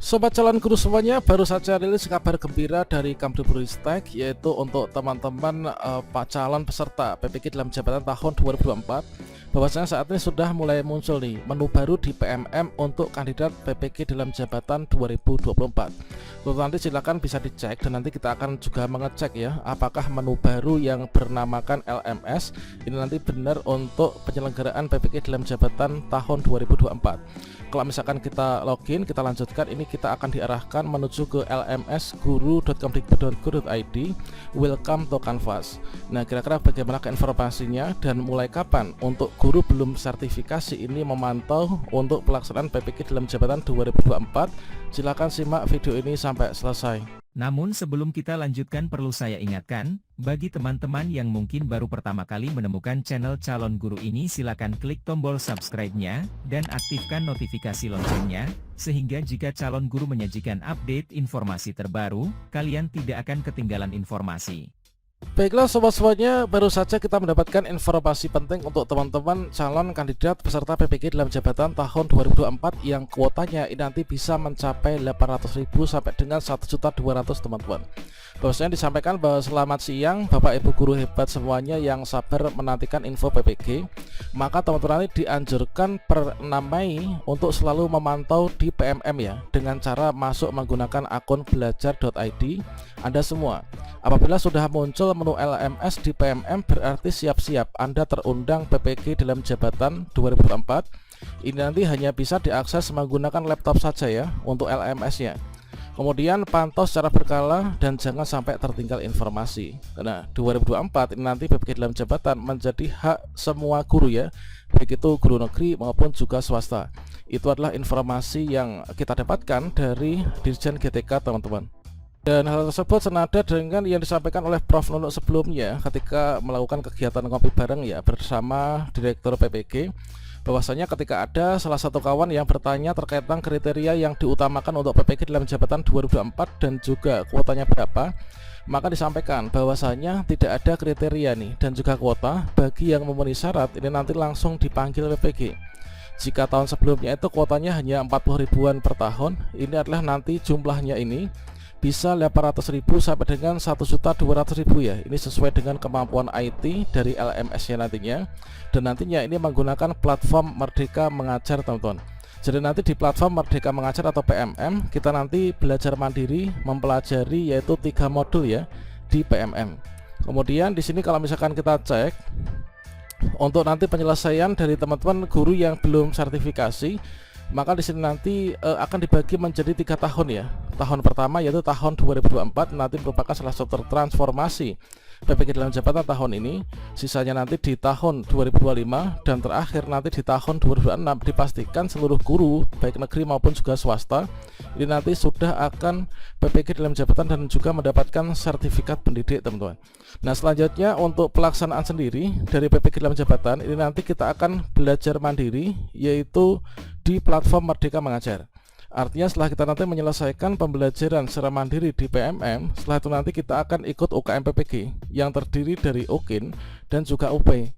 Sobat calon guru semuanya, baru saja rilis kabar gembira dari Kemdikbudristek, yaitu untuk teman-teman Pak calon peserta PPK dalam jabatan tahun 2024, bahwasanya saat ini sudah mulai muncul nih menu baru di PMM untuk kandidat PPK dalam jabatan 2024. Lalu nanti silakan bisa dicek dan nanti kita akan juga mengecek ya, apakah menu baru yang bernamakan LMS ini nanti benar untuk penyelenggaraan PPK dalam jabatan tahun 2024. Kalau misalkan kita login, kita lanjutkan, ini kita akan diarahkan menuju ke lms.guru.kemdikbud.go.id. Welcome to Canvas. Nah, kira-kira bagaimana informasinya dan mulai kapan untuk guru belum sertifikasi ini memantau untuk pelaksanaan PPK dalam jabatan 2024? Silakan simak video ini sampai selesai. Namun sebelum kita lanjutkan, perlu saya ingatkan, bagi teman-teman yang mungkin baru pertama kali menemukan channel Calon Guru ini, silakan klik tombol subscribe-nya, dan aktifkan notifikasi loncengnya, sehingga jika Calon Guru menyajikan update informasi terbaru, kalian tidak akan ketinggalan informasi. Baiklah sobat semuanya, baru saja kita mendapatkan informasi penting untuk teman-teman calon kandidat peserta PPK dalam jabatan tahun 2024 yang kuotanya ini nanti bisa mencapai 800.000 sampai dengan 1.200.000 teman-teman. Bahwasanya disampaikan bahwa selamat siang Bapak Ibu guru hebat semuanya yang sabar menantikan info PPK. Maka teman-teman ini dianjurkan per 6 Mei untuk selalu memantau di PMM ya, dengan cara masuk menggunakan akun belajar.id Anda semua. Apabila sudah muncul menu LMS di PMM, berarti siap-siap Anda terundang PPK dalam jabatan 2024. Ini nanti hanya bisa diakses menggunakan laptop saja ya untuk LMS-nya. Kemudian pantau secara berkala dan jangan sampai tertinggal informasi. Karena 2024 ini nanti PPK dalam jabatan menjadi hak semua guru ya, baik itu guru negeri maupun juga swasta. Itu adalah informasi yang kita dapatkan dari Dirjen GTK teman-teman. Dan hal tersebut senada dengan yang disampaikan oleh Prof. Nunuk sebelumnya ketika melakukan kegiatan ngopi bareng ya bersama Direktur PPK, bahwasanya ketika ada salah satu kawan yang bertanya terkait tentang kriteria yang diutamakan untuk PPK dalam jabatan 2024 dan juga kuotanya berapa, maka disampaikan bahwasanya tidak ada kriteria nih dan juga kuota bagi yang memenuhi syarat ini nanti langsung dipanggil PPK. Jika tahun sebelumnya itu kuotanya hanya 40 ribuan per tahun, ini adalah nanti jumlahnya ini bisa 800.000 sampai dengan 1.200.000 ya. Ini sesuai dengan kemampuan IT dari LMS-nya nantinya. Dan nantinya ini menggunakan platform Merdeka Mengajar teman-teman. Jadi nanti di platform Merdeka Mengajar atau PMM kita nanti belajar mandiri mempelajari yaitu 3 modul ya di PMM. Kemudian di sini kalau misalkan kita cek untuk nanti penyelesaian dari teman-teman guru yang belum sertifikasi, maka di sini nanti akan dibagi menjadi 3 tahun ya. Tahun pertama yaitu tahun 2024 nanti merupakan salah satu transformasi PPK dalam jabatan tahun ini. Sisanya nanti di tahun 2025 dan terakhir nanti di tahun 2026. Dipastikan seluruh guru baik negeri maupun juga swasta ini nanti sudah akan PPK dalam jabatan dan juga mendapatkan sertifikat pendidik teman-teman. Nah selanjutnya untuk pelaksanaan sendiri dari PPK dalam jabatan ini nanti kita akan belajar mandiri yaitu di platform Merdeka Mengajar. Artinya setelah kita nanti menyelesaikan pembelajaran secara mandiri di PMM, setelah itu nanti kita akan ikut UKM PPK yang terdiri dari UKIN dan juga UP.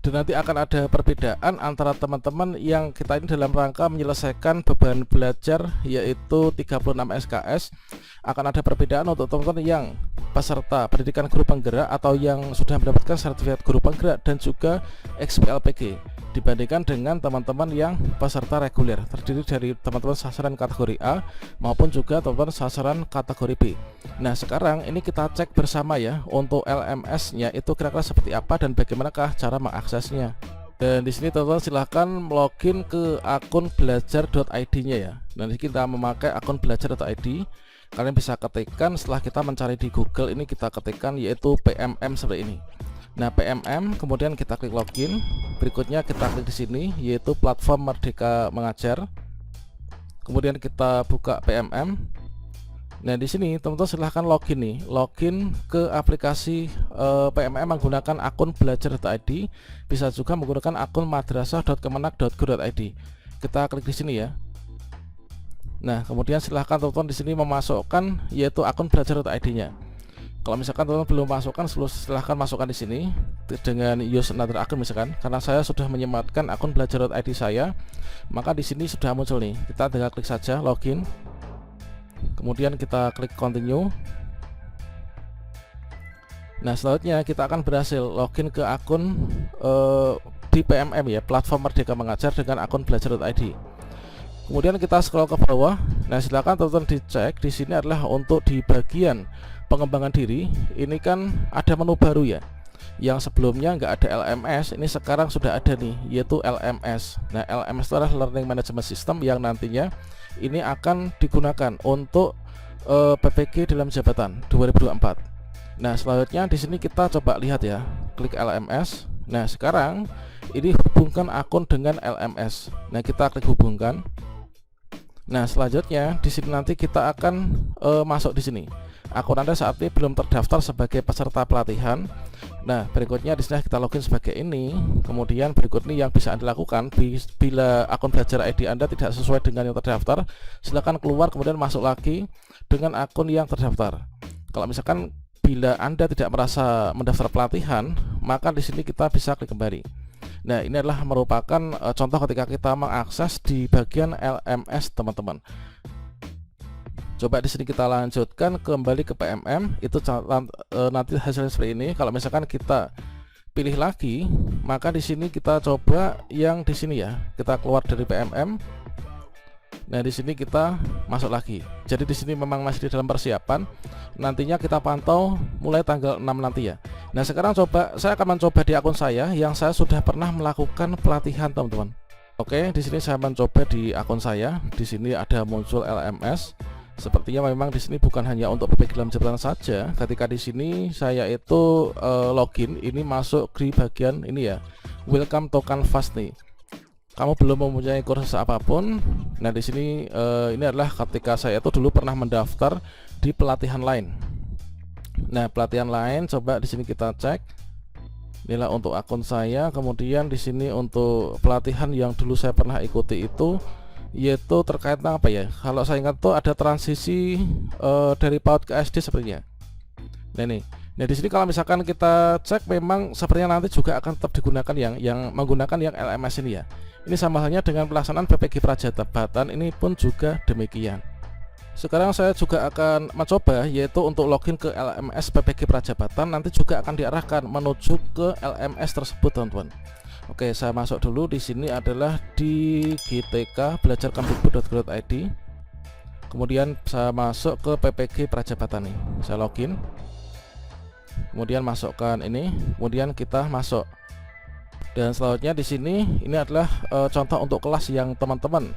Dan nanti akan ada perbedaan antara teman-teman yang kita ini dalam rangka menyelesaikan beban belajar yaitu 36 SKS. Akan ada perbedaan untuk teman-teman yang peserta pendidikan guru penggerak atau yang sudah mendapatkan sertifikat guru penggerak dan juga XPLPG dibandingkan dengan teman-teman yang peserta reguler, terdiri dari teman-teman sasaran kategori A maupun juga teman-teman sasaran kategori B. Nah sekarang ini kita cek bersama ya untuk LMS-nya itu kira-kira seperti apa dan bagaimanakah cara mengaksesnya. Dan di sini teman-teman silahkan login ke akun belajar.id-nya ya. Nanti kita memakai akun belajar.id. Kalian bisa ketikkan setelah kita mencari di Google ini kita ketikkan yaitu PMM seperti ini. Nah PMM kemudian kita klik login. Berikutnya kita klik di sini yaitu platform Merdeka Mengajar. Kemudian kita buka PMM. Nah di sini teman-teman silahkan login nih, login ke aplikasi PMM menggunakan akun belajar.id. Bisa juga menggunakan akun madrasah.kemenak.go.id. Kita klik di sini ya. Nah kemudian silahkan teman-teman di sini memasukkan yaitu akun belajar.id-nya. Kalau misalkan teman-teman belum masukkan, silahkan masukkan di sini dengan use another account misalkan. Karena saya sudah menyematkan akun belajar.id saya, maka di sini sudah muncul nih. Kita tinggal klik saja login. Kemudian kita klik continue. Nah, selanjutnya kita akan berhasil login ke akun di PMM ya, Platform Merdeka Mengajar, dengan akun belajar.id. Kemudian kita scroll ke bawah. Nah, silakan teman-teman dicek. Di sini adalah untuk di bagian pengembangan diri. Ini kan ada menu baru ya. Yang sebelumnya nggak ada LMS, ini sekarang sudah ada nih, yaitu LMS. Nah, LMS itu adalah Learning Management System yang nantinya ini akan digunakan untuk PPG dalam jabatan 2024. Nah, selanjutnya di sini kita coba lihat ya, klik LMS. Nah, sekarang ini hubungkan akun dengan LMS. Nah, kita klik hubungkan. Nah, selanjutnya di sini nanti kita akan masuk di sini. Akun Anda saat ini belum terdaftar sebagai peserta pelatihan. Nah, berikutnya di sini kita login sebagai ini. Kemudian berikut ini yang bisa Anda lakukan bila akun belajar ID Anda tidak sesuai dengan yang terdaftar, silakan keluar kemudian masuk lagi dengan akun yang terdaftar. Kalau misalkan bila Anda tidak merasa mendaftar pelatihan, maka di sini kita bisa klik kembali. Nah, ini adalah merupakan contoh ketika kita mengakses di bagian LMS, teman-teman. Coba di sini kita lanjutkan kembali ke PMM, itu nanti hasilnya seperti ini. Kalau misalkan kita pilih lagi, maka di sini kita coba yang di sini ya. Kita keluar dari PMM. Nah, di sini kita masuk lagi. Jadi di sini memang masih di dalam persiapan. Nantinya kita pantau mulai tanggal 6 nanti ya. Nah, sekarang saya akan mencoba di akun saya yang saya sudah pernah melakukan pelatihan, teman-teman. Oke, di sini saya mencoba di akun saya. Di sini ada muncul LMS. Sepertinya memang di sini bukan hanya untuk PPG dalam jabatan saja. Ketika di sini saya itu login, ini masuk di bagian ini ya. Welcome to Canvas nih. Kamu belum mempunyai kursus apapun. Nah, di sini ini adalah ketika saya itu dulu pernah mendaftar di pelatihan lain. Nah, pelatihan lain coba di sini kita cek. Inilah untuk akun saya. Kemudian di sini untuk pelatihan yang dulu saya pernah ikuti itu, yaitu terkait apa ya? Kalau saya ingat tuh ada transisi dari PAUD ke SD sepertinya. Nah, ini. Nah, di sini kalau misalkan kita cek, memang sepertinya nanti juga akan tetap digunakan yang menggunakan yang LMS ini ya. Ini sama halnya dengan pelaksanaan PPG Prajabatan, ini pun juga demikian. Sekarang saya juga akan mencoba, yaitu untuk login ke LMS PPG Prajabatan, nanti juga akan diarahkan menuju ke LMS tersebut, teman-teman. Oke, saya masuk dulu. Di sini adalah di GTK belajarkemdikbud.go.id. Kemudian saya masuk ke PPG Prajabatan nih. Saya login. Kemudian masukkan ini, kemudian kita masuk. Dan selanjutnya di sini ini adalah contoh untuk kelas yang teman-teman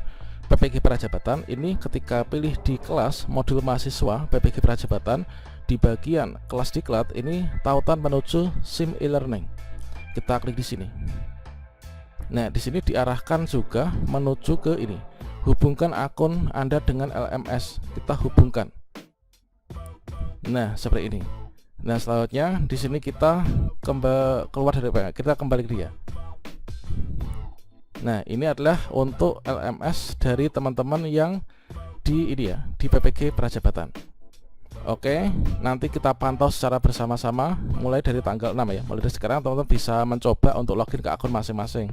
PPG Prajabatan. Ini ketika pilih di kelas modul mahasiswa PPG Prajabatan, di bagian kelas diklat ini tautan menuju SIM e-learning. Kita klik di sini. Nah, di sini diarahkan juga menuju ke ini. Hubungkan akun Anda dengan LMS. Kita hubungkan. Nah, seperti ini. Nah, selanjutnya di sini kita keluar dari PMM, kita kembali ke dia. Nah, ini adalah untuk LMS dari teman-teman yang di ini ya, di PPG Prajabatan. Oke, nanti kita pantau secara bersama-sama mulai dari tanggal 6 ya. Mulai dari sekarang teman-teman bisa mencoba untuk login ke akun masing-masing.